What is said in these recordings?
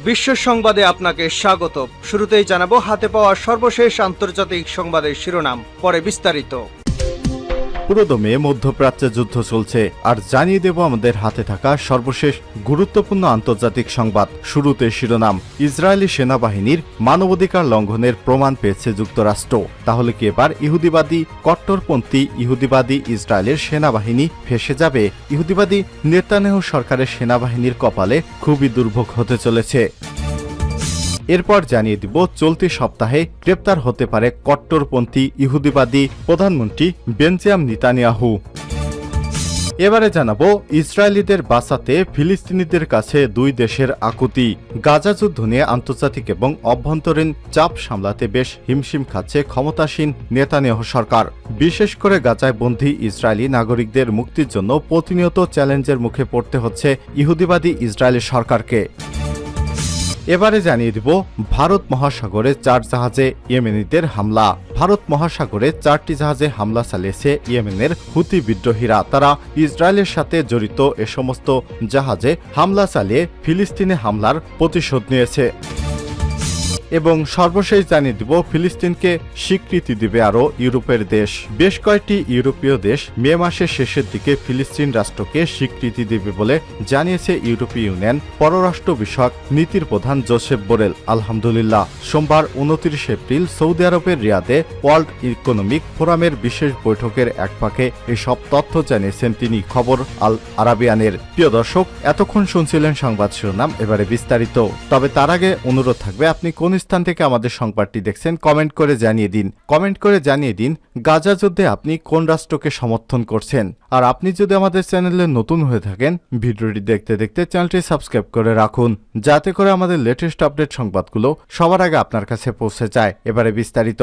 বিশ্ব সংবাদে আপনাকে স্বাগত। শুরুতেই জানাবো হাতে পাওয়া সর্বশেষ আন্তর্জাতিক সংবাদের শিরোনাম, পরে বিস্তারিত। পুরোদমে মধ্যপ্রাচ্যে যুদ্ধ চলছে, আর জানিয়ে দেব আমাদের হাতে থাকা সর্বশেষ গুরুত্বপূর্ণ আন্তর্জাতিক সংবাদ। শুরুতে শিরোনাম, ইসরায়েলি সেনাবাহিনীর মানবাধিকার লঙ্ঘনের প্রমাণ পেয়েছে যুক্তরাষ্ট্র। তাহলে কি এবার কট্টরপন্থী ইহুদিবাদী ইসরায়েলের সেনাবাহিনী ফেঁসে যাবে? ইহুদিবাদী নেতানিয়াহু সরকারের সেনাবাহিনীর কপালে খুবই দুর্ভোগ হতে চলেছে। এরপর জানিয়ে দিব চলতি সপ্তাহে গ্রেপ্তার হতে পারে কট্টরপন্থী ইহুদিবাদী প্রধানমন্ত্রী বেঞ্জামিন নেতানিয়াহু। এবারে জানাবো ইসরায়েলিদের বাঁচাতে ফিলিস্তিনিদের কাছে দুই দেশের আকুতি। গাজা যুদ্ধ নিয়ে আন্তর্জাতিক এবং অভ্যন্তরীণ চাপ সামলাতে বেশ হিমশিম খাচ্ছে ক্ষমতাসীন নেতানিয়াহু সরকার। বিশেষ করে গাজায় বন্দী ইসরায়েলি নাগরিকদের মুক্তির জন্য প্রতিনিয়ত চ্যালেঞ্জের মুখে পড়তে হচ্ছে ইহুদিবাদী ইসরায়েলি সরকারকে। এবারে জানিয়ে দিব ভারত মহাসাগরে 4 জাহাজে ইয়েমেনিদের হামলা। ভারত মহাসাগরে 4টি জাহাজে হামলা চালিয়েছে ইয়েমেনের হুতি বিদ্রোহীরা। তারা ইসরায়েলের সাথে জড়িত এ সমস্ত জাহাজে হামলা চালিয়ে ফিলিস্তিনে হামলার প্রতিশোধ নিয়েছে। এবং সর্বশেষ জানিয়ে দিব ফিলিস্তিনকে স্বীকৃতি দিবে আরও ইউরোপের দেশ। বেশ কয়েকটি ইউরোপীয় দেশ মে মাসের শেষের দিকে ফিলিস্তিন রাষ্ট্রকে স্বীকৃতি দেবে বলে জানিয়েছে ইউরোপীয় ইউনিয়ন পররাষ্ট্র বিষয়ক নীতির প্রধান জোসেফ বোরেল। আলহামদুলিল্লাহ, সোমবার 29 এপ্রিল সৌদি আরবের রিয়াদে ওয়ার্ল্ড ইকোনমিক ফোরামের বিশেষ বৈঠকের এক ফাঁকে এসব তথ্য জানিয়েছেন তিনি। খবর আল আরাবিয়ানের। প্রিয় দর্শক, এতক্ষণ শুনছিলেন সংবাদ শিরোনাম, এবারে বিস্তারিত। তবে তার আগে অনুরোধ থাকবে, আপনি কোন স্থান থেকে আমাদের সংবাদটি দেখছেন কমেন্ট করে জানিয়ে দিন গাজা যুদ্ধে আপনি কোন রাষ্ট্রকে সমর্থন করছেন। আর আপনি যদি আমাদের চ্যানেলে নতুন হয়ে থাকেন, ভিডিওটি দেখতে দেখতে চ্যানেলটি সাবস্ক্রাইব করে রাখুন, যাতে করে আমাদের লেটেস্ট আপডেট সংবাদগুলো সবার আগে আপনার কাছে পৌঁছে যায়। এবারে বিস্তারিত।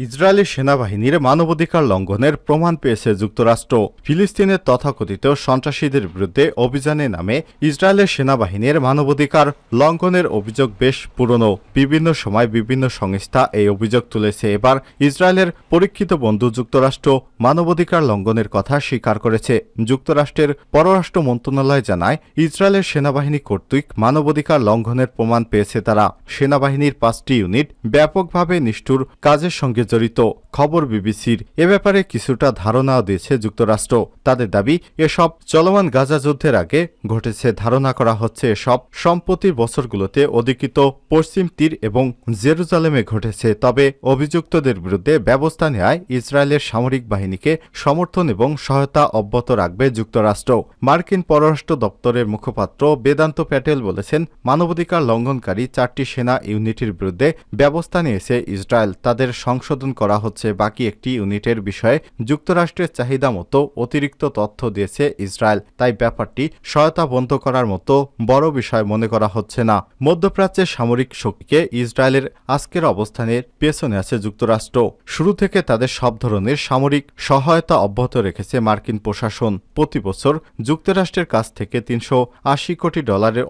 ইসরায়েলি সেনাবাহিনীর মানবাধিকার লঙ্ঘনের প্রমাণ পেয়েছে যুক্তরাষ্ট্র। ফিলিস্তিনের তথাকথিত সন্ত্রাসীদের বিরুদ্ধে অভিযানে নামে ইসরায়েলের সেনাবাহিনীর মানবাধিকার লঙ্ঘনের অভিযোগ বেশ পুরনো। বিভিন্ন সময় বিভিন্ন সংস্থা এই অভিযোগ তুলেছে। এবার ইসরায়েলের পরীক্ষিত বন্ধু যুক্তরাষ্ট্র মানবাধিকার লঙ্ঘনের কথা স্বীকার করেছে। যুক্তরাষ্ট্রের পররাষ্ট্র মন্ত্রণালয় জানায়, ইসরায়েলের সেনাবাহিনী কর্তৃক মানবাধিকার লঙ্ঘনের প্রমাণ পেয়েছে তারা। সেনাবাহিনীর 5টি ইউনিট ব্যাপকভাবে নিষ্ঠুর কাজের সঙ্গে জড়িত। খবর বিবিসির। এ ব্যাপারে কিছুটা ধারণাও দিয়েছে যুক্তরাষ্ট্র। তাদের দাবি, এসব চলমান গাজা যুদ্ধের আগে ঘটেছে। ধারণা করা হচ্ছে এসব সম্প্রতি বছরগুলোতে অধিকৃত পশ্চিম তীর এবং জেরুজালেমে ঘটেছে। তবে অভিযুক্তদের বিরুদ্ধে ব্যবস্থা নেওয়ায় ইসরায়েলের সামরিক বাহিনীকে সমর্থন এবং সহায়তা অব্যাহত রাখবে যুক্তরাষ্ট্র। মার্কিন পররাষ্ট্র দপ্তরের মুখপাত্র বেদান্ত প্যাটেল বলেছেন, মানবাধিকার লঙ্ঘনকারী 4টি সেনা ইউনিটের বিরুদ্ধে ব্যবস্থা নিয়েছে ইসরায়েল। তাদের সংশোধন করা হচ্ছে। বাকি একটি ইউনিটের বিষয়ে যুক্তরাষ্ট্রের চাহিদা মতো অতিরিক্ত তথ্য দিয়েছে ইসরায়েল। তাই ব্যাপারটি সহায়তা বন্ধ করার মতো বড় বিষয় মনে করা হচ্ছে না। মধ্যপ্রাচ্যের সামরিক শক্তিকে ইসরায়েলের আজকের অবস্থানের পেছনে আছে যুক্তরাষ্ট্র। শুরু থেকে তাদের সব ধরনের সামরিক সহায়তা অব্যাহত রেখেছে মার্কিন প্রশাসন। প্রতি বছর যুক্তরাষ্ট্রের কাছ থেকে $380 কোটি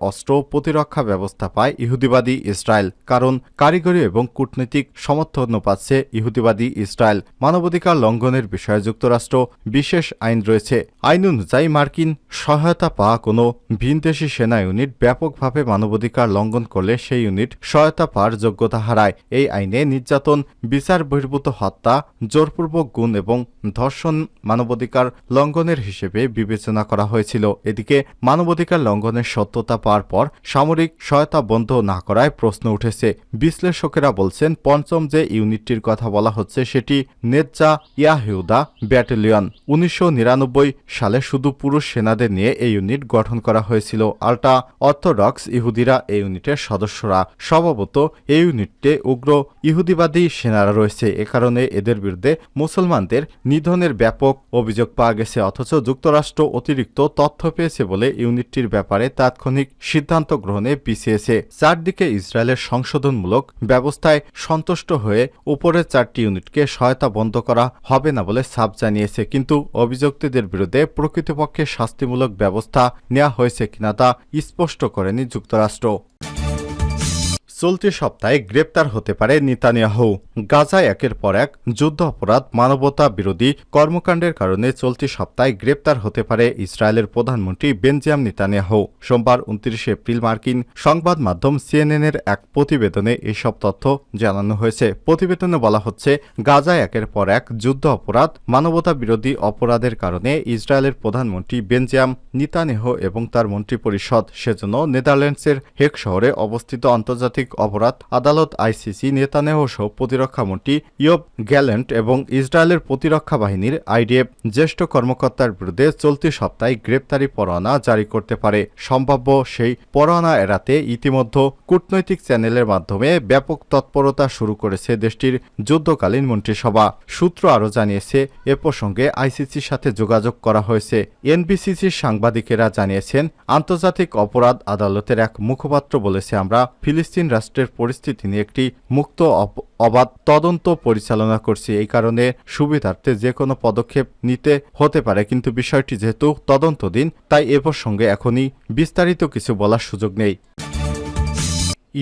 অস্ত্র প্রতিরক্ষা ব্যবস্থা পায় ইহুদিবাদী ইসরায়েল। কারণ কারিগরি এবং কূটনৈতিক সমর্থন পাচ্ছে ইহুদিবাদী ইসরায়েল। মানবাধিকার লঙ্ঘনের বিষয়ে যুক্তরাষ্ট্র বিশেষ আইন রয়েছে। আইন অনুযায়ী মার্কিন সহায়তা পাওয়া কোনো ভিনদেশি সেনা ইউনিট ব্যাপকভাবে মানবাধিকার লঙ্ঘন করলে সেই ইউনিট সহায়তা পাওয়ার যোগ্যতা হারায়। এই আইনে নির্যাতন, বিচার বহির্ভূত হত্যা, জোরপূর্বক গুম এবং ধর্ষণ মানবাধিকার লঙ্ঘনের হিসেবে বিবেচনা করা হয়েছিল। এদিকে মানবাধিকার লঙ্ঘনের সত্যতা পাওয়ার পর সামরিক সহায়তা বন্ধ না করায় প্রশ্ন উঠেছে। বিশ্লেষকেরা বলছেন, পঞ্চম যে ইউনিটটির কথা বলা হচ্ছে সেটি নেজ্জা ইয়াহুদা ব্যাটালিয়ন। 1999 সালে শুধু পুরুষ সেনাদের নিয়ে এই ইউনিট গঠন করা হয়েছিল। আল্ট্রা অর্থোডক্স ইহুদিরা এই ইউনিটের সদস্যরা। স্বভাবত এই ইউনিটে উগ্র ইহুদিবাদী সেনারা রয়েছে। এ কারণে এদের বিরুদ্ধে মুসলমানদের নিধনের ব্যাপক অভিযোগ পাওয়া গেছে। অথচ যুক্তরাষ্ট্র অতিরিক্ত তথ্য পেয়েছে বলে ইউনিটটির ব্যাপারে তাৎক্ষণিক সিদ্ধান্ত গ্রহণে পিছিয়েছে। চারদিকে ইসরায়েলের সংশোধনমূলক ব্যবস্থায় সন্তুষ্ট হয়ে উপরের 4টি ইউনিটকে সহায়তা বন্ধ করা হবে না বলে সাফ জানিয়েছে। কিন্তু অভিযুক্তদের বিরুদ্ধে প্রকৃতপক্ষে শাস্তিমূলক ব্যবস্থা নেওয়া হয়েছে কিনা তা স্পষ্ট করেনি যুক্তরাষ্ট্র। চলতি সপ্তাহে গ্রেপ্তার হতে পারে নেতানিয়াহু। গাজায় একের পর এক যুদ্ধ অপরাধ, মানবতা বিরোধী কর্মকাণ্ডের কারণে চলতি সপ্তাহে গ্রেপ্তার হতে পারে ইসরায়েলের প্রধানমন্ত্রী বেনজামিন নেতানিয়াহু। সোমবার 29 এপ্রিল মার্কিন সংবাদ মাধ্যম সিএনএনের এক প্রতিবেদনে এসব তথ্য জানানো হয়েছে। প্রতিবেদনে বলা হচ্ছে, গাজায় একের পর এক যুদ্ধ অপরাধ, মানবতা বিরোধী অপরাধের কারণে ইসরায়েলের প্রধানমন্ত্রী বেনজামিন নেতানিয়াহু এবং তার মন্ত্রিপরিষদ সেজন্য নেদারল্যান্ডসের হেগ শহরে অবস্থিত আন্তর্জাতিক অপরাধ আদালত আইসিসি, নেতানিয়াহু সহ প্রতিরক্ষামন্ত্রী ইয়োব গ্যালেন্ট এবং ইসরায়েলের প্রতিরক্ষা বাহিনীর আইডিএফ জ্যেষ্ঠ কর্মকর্তার বিরুদ্ধে চলতি সপ্তাহে গ্রেপ্তারি পরোয়ানা জারি করতে পারে। সম্ভাব্য সেই পরোয়ানা এড়াতে ইতিমধ্যে কূটনৈতিক চ্যানেলের মাধ্যমে ব্যাপক তৎপরতা শুরু করেছে দেশটির যুদ্ধকালীন মন্ত্রিসভা। সূত্র আরও জানিয়েছে, এ প্রসঙ্গে আইসিসির সাথে যোগাযোগ করা হয়েছে। এনবিসিসির সাংবাদিকেরা জানিয়েছেন, আন্তর্জাতিক অপরাধ আদালতের এক মুখপাত্র বলেছে, আমরা ফিলিস্তিন রাষ্ট্রের পরিস্থিতি নিয়ে একটি মুক্ত অবাধ তদন্ত পরিচালনা করছি। এই কারণে সুবিধার্থে যে কোনো পদক্ষেপ নিতে হতে পারে, কিন্তু বিষয়টি যেহেতু তদন্তধীন তাই এ প্রসঙ্গে এখনই বিস্তারিত কিছু বলার সুযোগ নেই।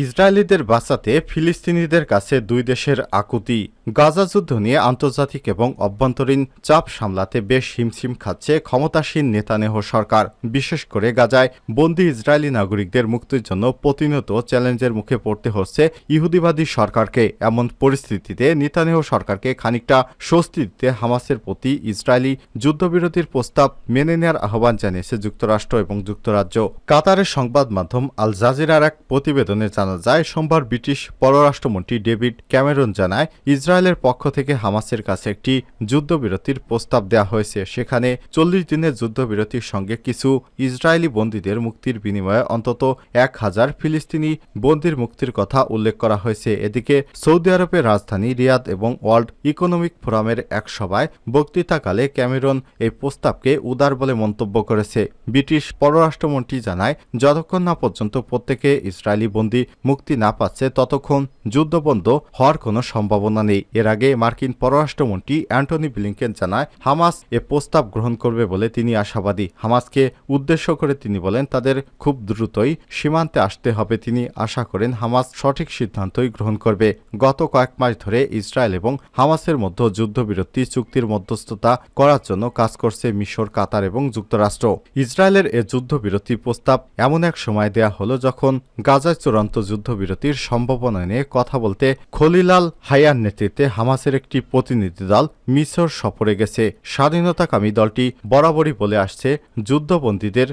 ইসরায়েলিদের বাঁচাতে ফিলিস্তিনিদের কাছে দুই দেশের আকুতি। গাজা যুদ্ধ নিয়ে আন্তর্জাতিক এবং অভ্যন্তরীণ চাপ সামলাতে বেশ হিমশিম খাচ্ছে ক্ষমতাসীন নেতানিয়াহু সরকার। বিশেষ করে গাজায় বন্দী ইসরায়েলি নাগরিকদের মুক্তির জন্য প্রতিনিয়ত চ্যালেঞ্জের মুখে পড়তে হচ্ছে ইহুদিবাদী সরকারকে। এমন পরিস্থিতিতে নেতানিয়াহু সরকারকে খানিকটা স্বস্তি দিতে হামাসের প্রতি ইসরায়েলি যুদ্ধবিরতির প্রস্তাব মেনে নেওয়ার আহ্বান জানিয়েছে যুক্তরাষ্ট্র এবং যুক্তরাজ্য। কাতারের সংবাদ মাধ্যম আল জাজিরার এক প্রতিবেদনে জানা যায়, সোমবার ব্রিটিশ পররাষ্ট্রমন্ত্রী ডেভিড ক্যামেরন জানায়, ইসরায়েলের পক্ষ থেকে হামাসের কাছে একটি যুদ্ধবিরতির প্রস্তাব দেওয়া হয়েছে। সেখানে 40 দিনের যুদ্ধবিরতির সঙ্গে কিছু ইসরায়েলি বন্দীদের মুক্তির বিনিময়ে অন্তত 1000 ফিলিস্তিনি বন্দীর মুক্তির কথা উল্লেখ করা হয়েছে। এদিকে সৌদি আরবের রাজধানী রিয়াদ এবং ওয়ার্ল্ড ইকোনমিক ফোরামের এক সভায় বক্তৃতাকালে ক্যামেরন এই প্রস্তাবকে উদার বলে মন্তব্য করেছে। ব্রিটিশ পররাষ্ট্রমন্ত্রী জানায়, যতক্ষণ না পর্যন্ত প্রত্যেকে ইসরায়েলি বন্দী মুক্তি না পাচ্ছে ততক্ষণ যুদ্ধবন্ধ হওয়ার কোনো সম্ভাবনা নেই। এর আগে মার্কিন পররাষ্ট্রমন্ত্রী অ্যান্টনি ব্লিংকেন জানায়, হামাস এ প্রস্তাব গ্রহণ করবে বলে তিনি আশাবাদী। হামাসকে উদ্দেশ্য করে তিনি বলেন, তাদের খুব দ্রুতই সীমান্তে আসতে হবে। তিনি আশা করেন হামাস সঠিক সিদ্ধান্তই গ্রহণ করবে। গত কয়েক মাস ধরে ইসরায়েল এবং হামাসের মধ্যে যুদ্ধবিরতি চুক্তির মধ্যস্থতা করার জন্য কাজ করছে মিশর, কাতার এবং যুক্তরাষ্ট্র। ইসরায়েলের এ যুদ্ধবিরতি প্রস্তাব এমন এক সময় দেয়া হলো যখন গাজায় চূড়ান্ত যুদ্ধবিরতির সম্ভাবনা নিয়ে কথা বলতে খলিলাল হায়ার নেতৃত্বে হামাসের একটি প্রতিনিধি দল মিশর সফরে গেছে। স্বাধীনতাকামী দলটি বরাবরই বলে আসছে, যুদ্ধবন্দীদের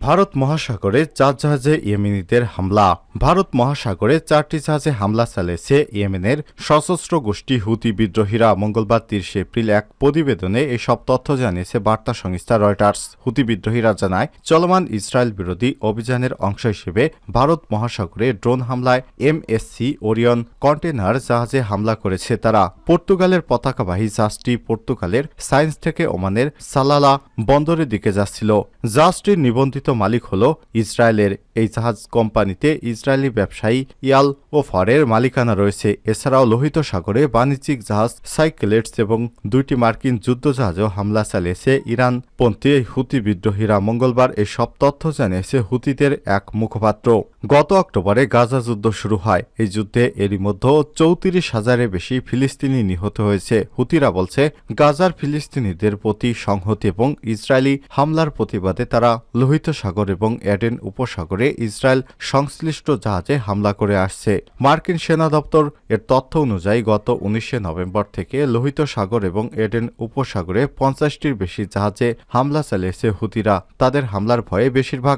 ভারত মহাসাগরে 4 জাহাজে ইয়েমেনিদের হামলা। ভারত মহাসাগরে 4টি জাহাজে হামলা চালিয়েছে ইয়েমেনের সশস্ত্র গোষ্ঠী হুতি বিদ্রোহীরা। মঙ্গলবার 30 এপ্রিল এক প্রতিবেদনে এসব তথ্য জানিয়েছে বার্তা সংস্থা রয়টার্স। হুতি বিদ্রোহীরা জানায়, চলমান ইসরায়েল বিরোধী অভিযানের অংশ হিসেবে ভারত মহাসাগরে ড্রোন হামলায় MSC ওরিয়ন কন্টেনার জাহাজে হামলা করেছে তারা। পর্তুগালের পতাকাবাহী জাহাজটি পর্তুগালের সায়েন্স থেকে ওমানের সালালা বন্দরের দিকে যাচ্ছিল। জাহাজটির নিবন্ধিত মালিক হল ইসরায়েলের। এই জাহাজ কোম্পানিতে ইসরায়েলি ব্যবসায়ী ইয়াল ওফারের মালিকানা রয়েছে। এছাড়াও লোহিত সাগরে বাণিজ্যিক জাহাজ সাইকেলেটস এবং 2টি মার্কিন যুদ্ধজাহাজও হামলা চালিয়েছে ইরানপন্থী হুতি বিদ্রোহীরা। মঙ্গলবার এসব তথ্য জানিয়েছে হুতিদের এক মুখপাত্র। গত অক্টোবরে গাজা যুদ্ধ শুরু হয়। এই যুদ্ধে এরই মধ্যে 34,000-এর বেশি ফিলিস্তিনি নিহত হয়েছে। হুতিরা বলছে, গাজার ফিলিস্তিনিদের প্রতি সংহতি এবং ইসরায়েলি হামলার প্রতিবাদে তারা লোহিত সাগর এবং এডেন উপসাগরে ইসরায়েল সংশ্লিষ্ট জাহাজে হামলা করে আসছে। মার্কিন সেনা দপ্তর এর তথ্য অনুযায়ী গত 19 নভেম্বর থেকে লোহিত সাগর এবং এডেন উপসাগরে 50টির বেশি জাহাজে হামলা চালিয়েছে হুতিরা। তাদের হামলার ভয়ে বেশিরভাগ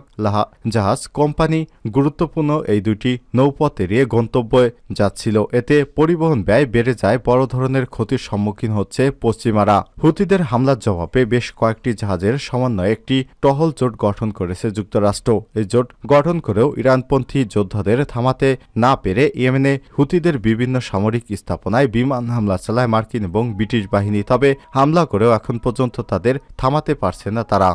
জাহাজ কোম্পানি গুরুত্বপূর্ণ এই 2টি নৌপথ এড়িয়ে গন্তব্যে যাচ্ছিল। এতে পরিবহন ব্যয় বেড়ে যায়, বড় ধরনের ক্ষতির সম্মুখীন হচ্ছে পশ্চিমারা। হুতিদের হামলার জবাবে বেশ কয়েকটি জাহাজের সমন্বয়ে একটি টহল জোট গঠন করেছে যুক্তরাষ্ট্র। এই জোট গঠন করেও ইরানপন্থী যোদ্ধাদের থামাতে না পেরে ইয়েমেনে হুতিদের বিভিন্ন সামরিক স্থাপনায় বিমান হামলা চালায় মার্কিন এবং ব্রিটিশ বাহিনী। তবে হামলা করেও এখন পর্যন্ত তাদের থামাতে পারছে না তারা।